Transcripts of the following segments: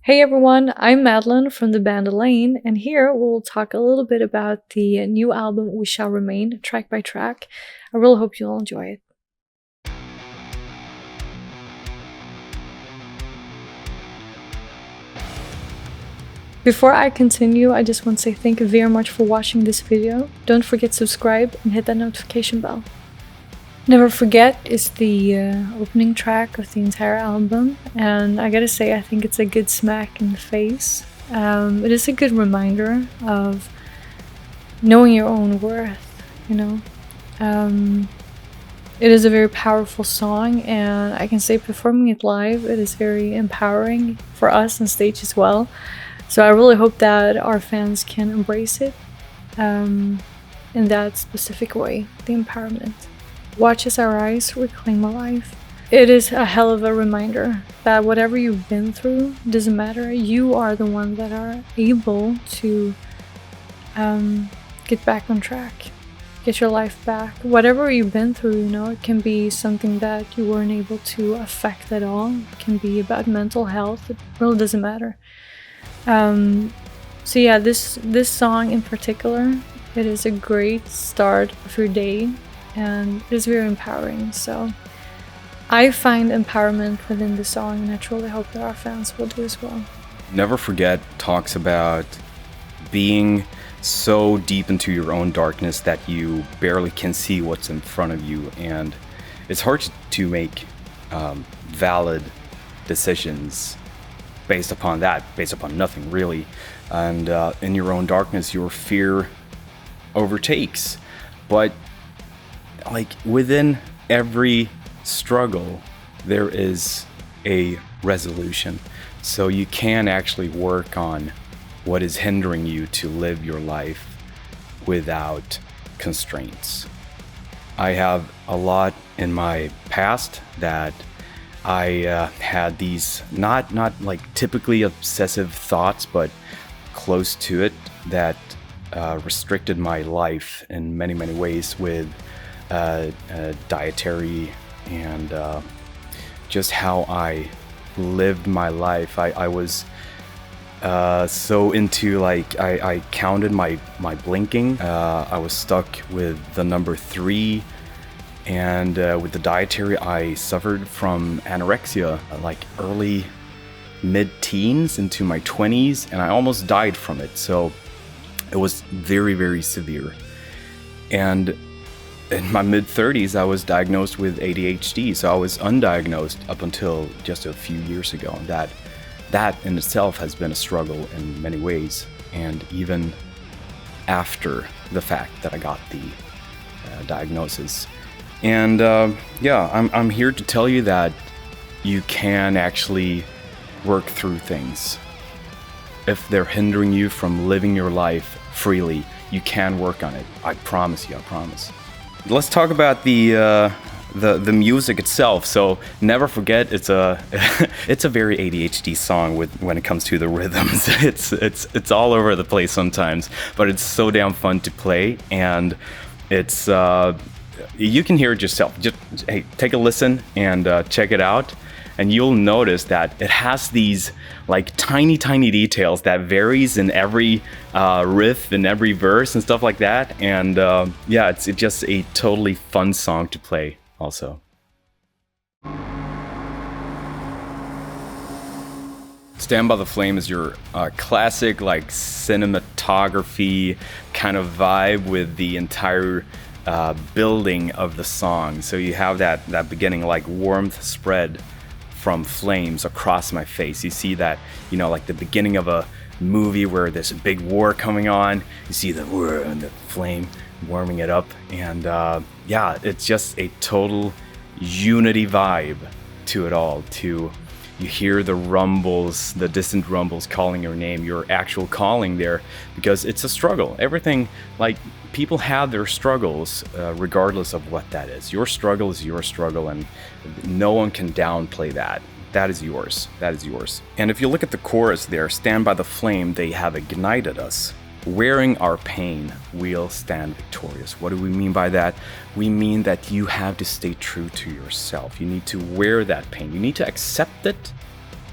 Hey everyone, I'm Madeline from the band Eleine, and here we'll talk a little bit about the new album We Shall Remain, track by track. I really hope you'll enjoy it. Before I continue, I just want to say thank you very much for watching this video. Don't forget to subscribe and hit that notification bell. Never Forget is the opening track of the entire album, and I gotta say I think it's a good smack in the face. It is a good reminder of knowing your own worth, you know. It is a very powerful song, and I can say performing it live, it is very empowering for us on stage as well. So I really hope that our fans can embrace it in that specific way, the empowerment. Watch as our eyes reclaim a life. It is a hell of a reminder that whatever you've been through doesn't matter. You are the ones that are able to get back on track, get your life back. Whatever you've been through, you know, it can be something that you weren't able to affect at all. It can be about mental health. It really doesn't matter. So yeah, this song in particular, it is a great start of your day. And it's very empowering, so I find empowerment within the song, and I truly hope that our fans will do as well. Never Forget talks about being so deep into your own darkness that you barely can see what's in front of you, and it's hard to make valid decisions based upon that, based upon nothing really. And in your own darkness, your fear overtakes. But like within every struggle, there is a resolution. So you can actually work on what is hindering you to live your life without constraints. I have a lot in my past that I had these not like typically obsessive thoughts, but close to it, that restricted my life in many ways with dietary and just how I lived my life. I was so into, like, I counted my blinking. I was stuck with the number 3, and with the dietary, I suffered from anorexia like early mid-teens into my 20s, and I almost died from it. So it was very severe. And in my mid-30s, I was diagnosed with ADHD, so I was undiagnosed up until just a few years ago. And that in itself has been a struggle in many ways, and even after the fact that I got the diagnosis. And yeah, I'm here to tell you that you can actually work through things. If they're hindering you from living your life freely, you can work on it. I promise you, I promise. Let's talk about the music itself. So Never Forget, it's a it's a very ADHD song when it comes to the rhythms. It's all over the place sometimes, but it's so damn fun to play, and it's you can hear it yourself. Just hey, take a listen and check it out. And you'll notice that it has these like tiny details that varies in every riff and every verse and stuff like that. And yeah, it's just a totally fun song to play also. Stand by the Flame is your classic like cinematography kind of vibe with the entire building of the song. So you have that beginning like warmth spread from flames across my face. You see that, you know, like the beginning of a movie where there's a big war coming on. You see the war and the flame warming it up, and yeah, it's just a total unity vibe to it all. You hear the rumbles, the distant rumbles calling your name, your actual calling there, because it's a struggle. Everything, like, people have their struggles regardless of what that is. Your struggle is your struggle, and no one can downplay that. That is yours. That is yours. And if you look at the chorus there, stand by the flame, they have ignited us. Wearing our pain, we'll stand victorious. What do we mean by that? We mean that you have to stay true to yourself. You need to wear that pain. You need to accept it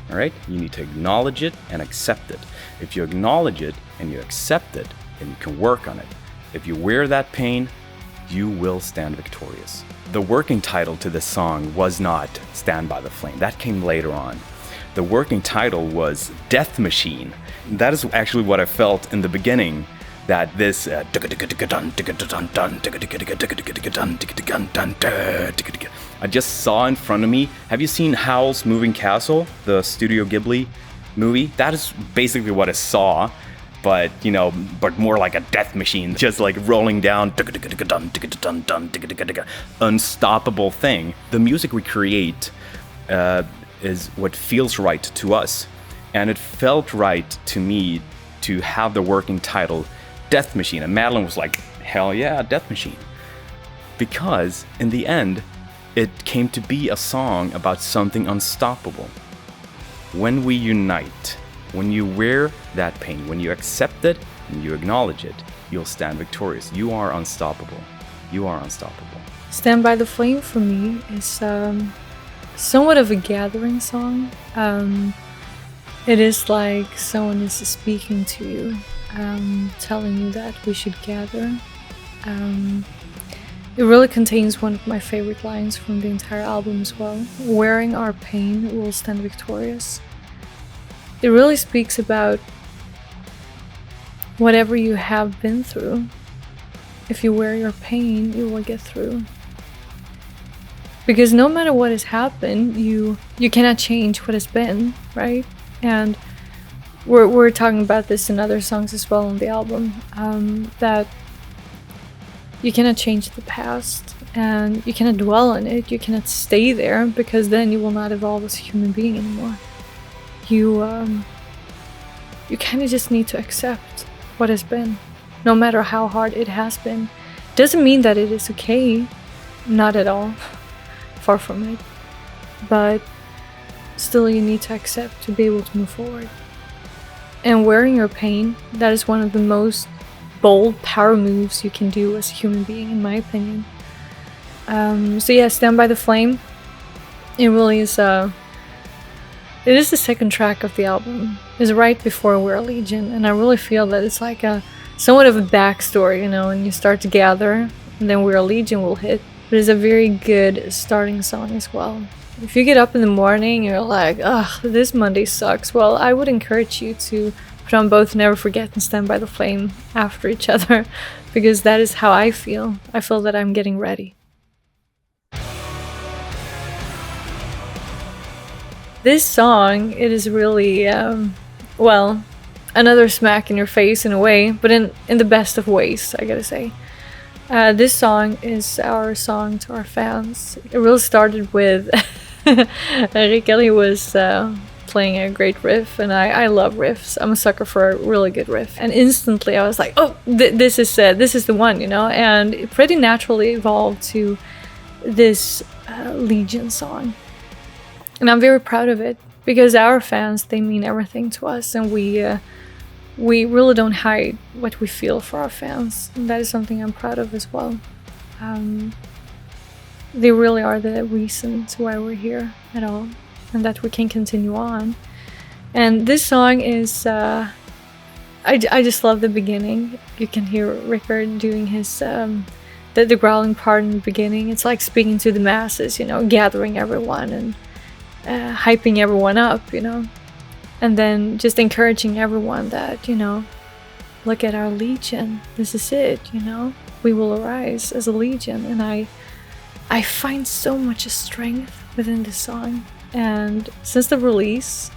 All right? You need to acknowledge it and accept it. If you acknowledge it and you accept it, then you can work on it. If you wear that pain, you will stand victorious. The working title to this song was not Stand by the Flame. That came later on. The working title was Death Machine. That is actually what I felt in the beginning, that this I just saw in front of me. Have you seen Howl's Moving Castle, the Studio Ghibli movie? That is basically what I saw, but you know, but more like a death machine, just like rolling down, unstoppable thing. The music we create is what feels right to us, and it felt right to me to have the working title Death Machine. And Madeline was like, hell yeah, Death Machine. Because in the end, it came to be a song about something unstoppable. When we unite, when you wear that pain, when you accept it and you acknowledge it, you'll stand victorious. You are unstoppable. You are unstoppable. Stand by the Flame for me is somewhat of a gathering song. It is like someone is speaking to you, telling you that we should gather. It really contains one of my favorite lines from the entire album as well. Wearing our pain will stand victorious. It really speaks about whatever you have been through. If you wear your pain, you will get through. Because no matter what has happened, you cannot change what has been, right? And we're talking about this in other songs as well on the album, that you cannot change the past and you cannot dwell on it. You cannot stay there, because then you will not evolve as a human being anymore. You kind of just need to accept what has been, no matter how hard it has been. Doesn't mean that it is okay, not at all, far from it, but still you need to accept to be able to move forward. And wearing your pain, that is one of the most bold power moves you can do as a human being, in my opinion. So yeah, Stand by the Flame, it really is it is the second track of the album. It's right before We're Legion, and I really feel that it's like a somewhat of a backstory, you know, and you start to gather, and then We're Legion will hit. But it's a very good starting song as well. If you get up in the morning, you're like, ugh, this Monday sucks. Well, I would encourage you to put on both Never Forget and Stand by the Flame after each other, because that is how I feel. I feel that I'm getting ready. This song, it is really, well, another smack in your face in a way, but in the best of ways, I gotta say. This song is our song to our fans. It really started with Rick was playing a great riff, and I love riffs. I'm a sucker for a really good riff. And instantly I was like, oh, this is the one, you know? And it pretty naturally evolved to this Legion song. And I'm very proud of it, because our fans, they mean everything to us, and we really don't hide what we feel for our fans. And that is something I'm proud of as well. They really are the reason to why we're here at all, and that we can continue on. And this song is, I just love the beginning. You can hear Rickard doing his, the growling part in the beginning. It's like speaking to the masses, you know, gathering everyone and hyping everyone up, you know. And then just encouraging everyone that, you know, look at our Legion. This is it, you know. We will arise as a Legion. And I find so much strength within this song. And since the release,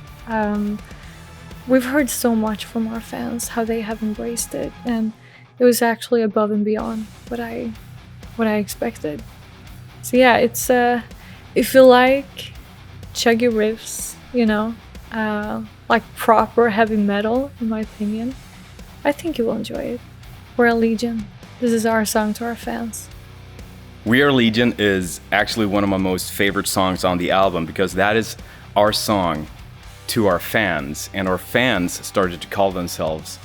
we've heard so much from our fans, how they have embraced it. And it was actually above and beyond what I expected. So yeah, it's if you like chuggy riffs, you know, like proper heavy metal, in my opinion, I think you will enjoy it. We're Legion. This is our song to our fans. We Are Legion is actually one of my most favorite songs on the album, because that is our song to our fans, and our fans started to call themselves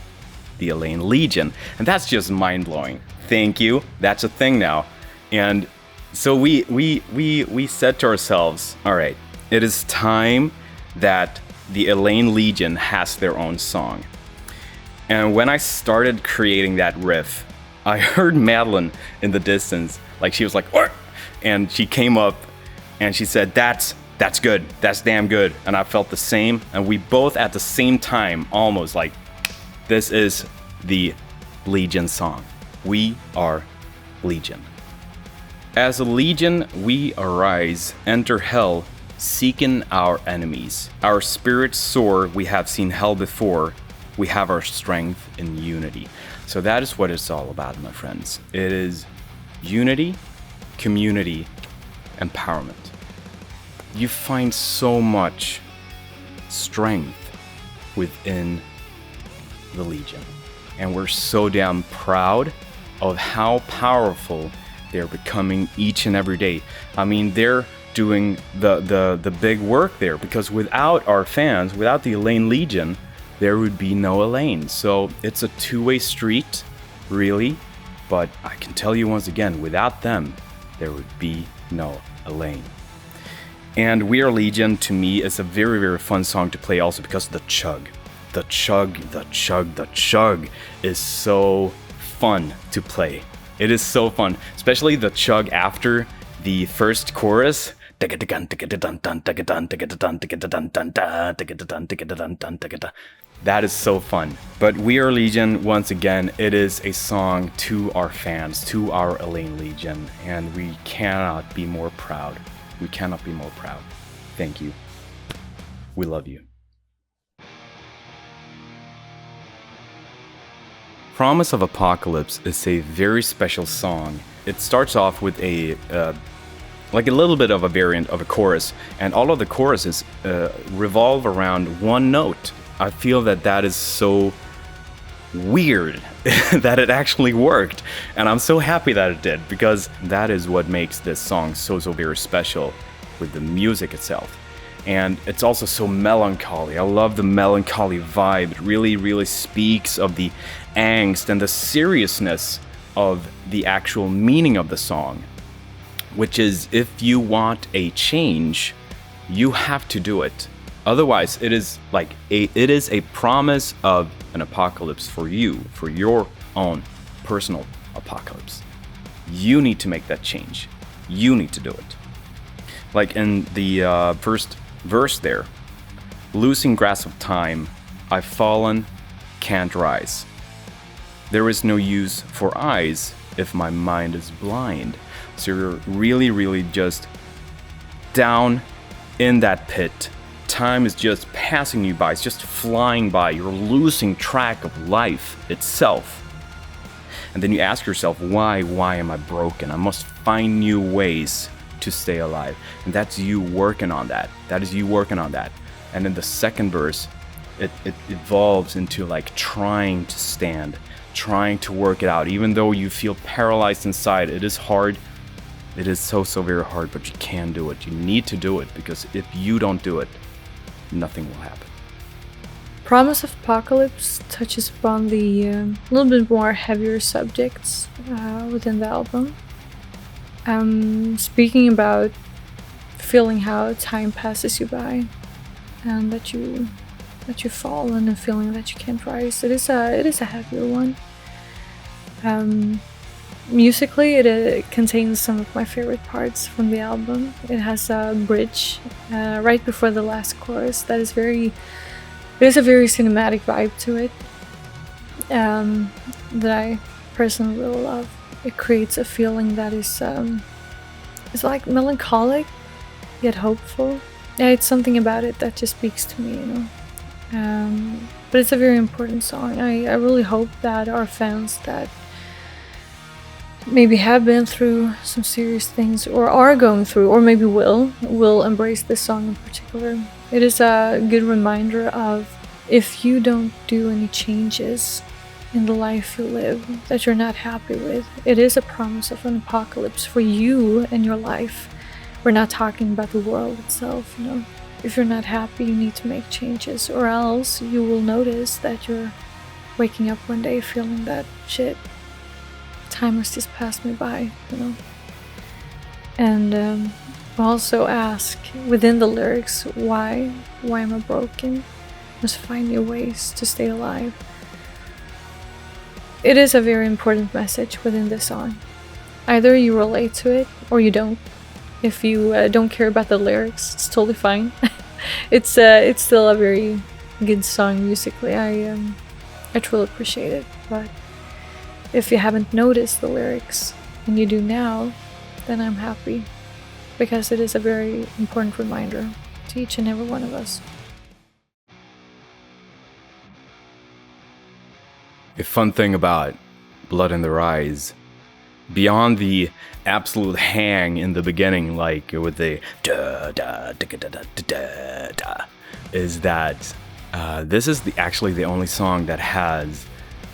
the Eleine Legion, and that's just mind-blowing. Thank you. That's a thing now. And so we said to ourselves, all right, it is time that the Eleine Legion has their own song. And when I started creating that riff, I heard Madeline in the distance, like she was like, "What?" And she came up and she said, that's good, that's damn good. And I felt the same, and we both at the same time almost like, this is the Legion song. We are Legion. As a Legion, we arise, enter hell, seeking our enemies. Our spirits soar, we have seen hell before. We have our strength in unity. So that is what it's all about, my friends. It is unity, community, empowerment. You find so much strength within the Legion. And we're so damn proud of how powerful they're becoming each and every day. I mean, they're doing the big work there, because without our fans, without the Eleine Legion, there would be no Eleine. So it's a two-way street, really. But I can tell you once again, without them, there would be no Eleine. And We Are Legion, to me, is a very, very fun song to play also because of the chug. The chug, the chug, the chug is so fun to play. It is so fun, especially the chug after the first chorus. That is so fun. But We Are Legion, once again, it is a song to our fans, to our Eleine Legion, and we cannot be more proud. We cannot be more proud. Thank you. We love you. Promise of Apocalypse is a very special song. It starts off with a like a little bit of a variant of a chorus, and all of the choruses revolve around one note. I feel that that is so weird that it actually worked, and I'm so happy that it did, because that is what makes this song so very special with the music itself. And it's also so melancholy. I love the melancholy vibe. It really speaks of the angst and the seriousness of the actual meaning of the song, which is, if you want a change, you have to do it. Otherwise, it is a promise of an apocalypse for you, for your own personal apocalypse. You need to make that change. You need to do it. Like in the first verse there, losing grasp of time, I've fallen, can't rise. There is no use for eyes if my mind is blind. So you're really just down in that pit. Time is just passing you by. It's just flying by. You're losing track of life itself. And then you ask yourself, why am I broken? I must find new ways to stay alive. And that's you working on that. That is you working on that. And in the second verse, it evolves into like trying to stand, trying to work it out. Even though you feel paralyzed inside, it is hard. It is so very hard, but you can do it. You need to do it, because if you don't do it, nothing will happen. Promise of Apocalypse touches upon the little bit more heavier subjects within the album. Speaking about feeling how time passes you by, and that you fall, and a feeling that you can't rise. It is a heavier one. Musically, it contains some of my favorite parts from the album. It has a bridge right before the last chorus that is there's a very cinematic vibe to it that I personally really love. It creates a feeling that is it's like melancholic yet hopeful. Yeah, it's something about it that just speaks to me, you know. But it's a very important song. I really hope that our fans that maybe have been through some serious things, or are going through, or maybe will embrace this song in particular. It is a good reminder of, if you don't do any changes in the life you live that you're not happy with, it is a promise of an apocalypse for you and your life. We're not talking about the world itself, you know. If you're not happy, you need to make changes, or else you will notice that you're waking up one day feeling that shit, time has just passed me by, you know. And We also ask within the lyrics, why am I broken? Must find new ways to stay alive. It is a very important message within this song. Either you relate to it or you don't. If you don't care about the lyrics, it's totally fine. It's still a very good song musically. I truly appreciate it. But if you haven't noticed the lyrics and you do now, then I'm happy, because it is a very important reminder to each and every one of us. A fun thing about Blood in Their Eyes, beyond the absolute hang in the beginning, like with the da da da da da da da, is that this is actually the only song that has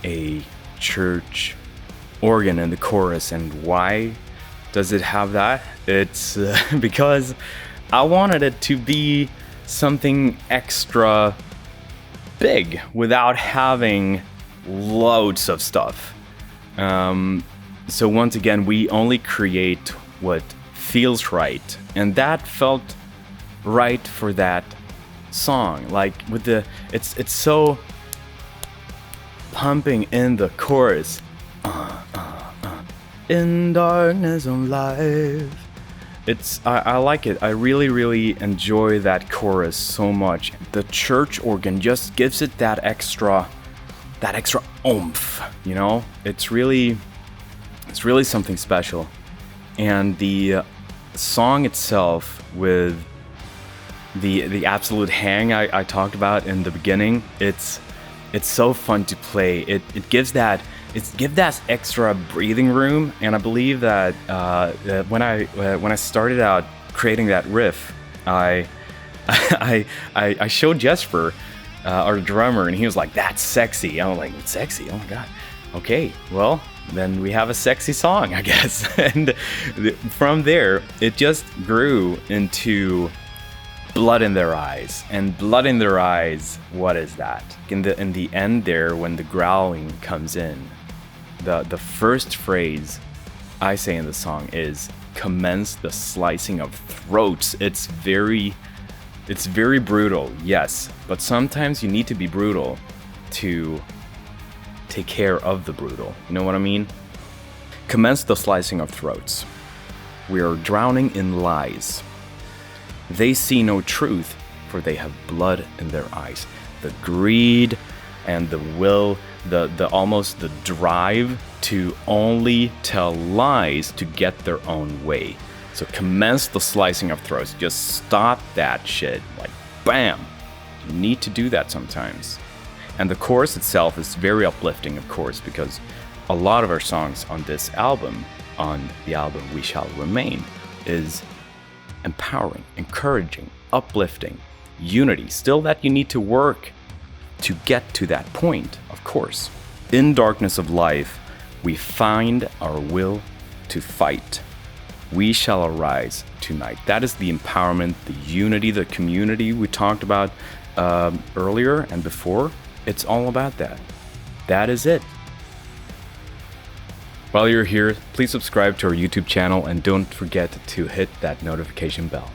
a church organ in the chorus. And why does it have that? It's because I wanted it to be something extra big without having loads of stuff. So once again, we only create what feels right, and that felt right for that song. Like with the, it's so pumping in the chorus. In darkness of life. I like it. I really enjoy that chorus so much. The church organ just gives it that extra oomph, you know? It's really something special. And the song itself, with the absolute hang I talked about in the beginning, it's so fun to play. It gives that extra breathing room. And I believe that when I started out creating that riff, I showed Jesper, our drummer, and he was like, "That's sexy." I was like, "Sexy? Oh my god." Okay, well, then we have a sexy song, I guess. And from there, it just grew into Blood in Their Eyes. And Blood in Their Eyes, what is that? In the end there, when the growling comes in, the first phrase I say in the song is, "Commence the slicing of throats." It's very brutal, yes, but sometimes you need to be brutal to take care of the brutal. You know what I mean? Commence the slicing of throats. We are drowning in lies. They see no truth, for they have blood in their eyes. The greed and the will, almost the drive to only tell lies to get their own way. So commence the slicing of throats. Just stop that shit. Like, bam! You need to do that sometimes. And the chorus itself is very uplifting, of course, because a lot of our songs on this album, on the album We Shall Remain, is empowering, encouraging, uplifting, unity. Still that you need to work to get to that point, of course. In darkness of life, we find our will to fight. We shall arise tonight. That is the empowerment, the unity, the community we talked about earlier and before. It's all about that. That is it. While you're here, please subscribe to our YouTube channel and don't forget to hit that notification bell.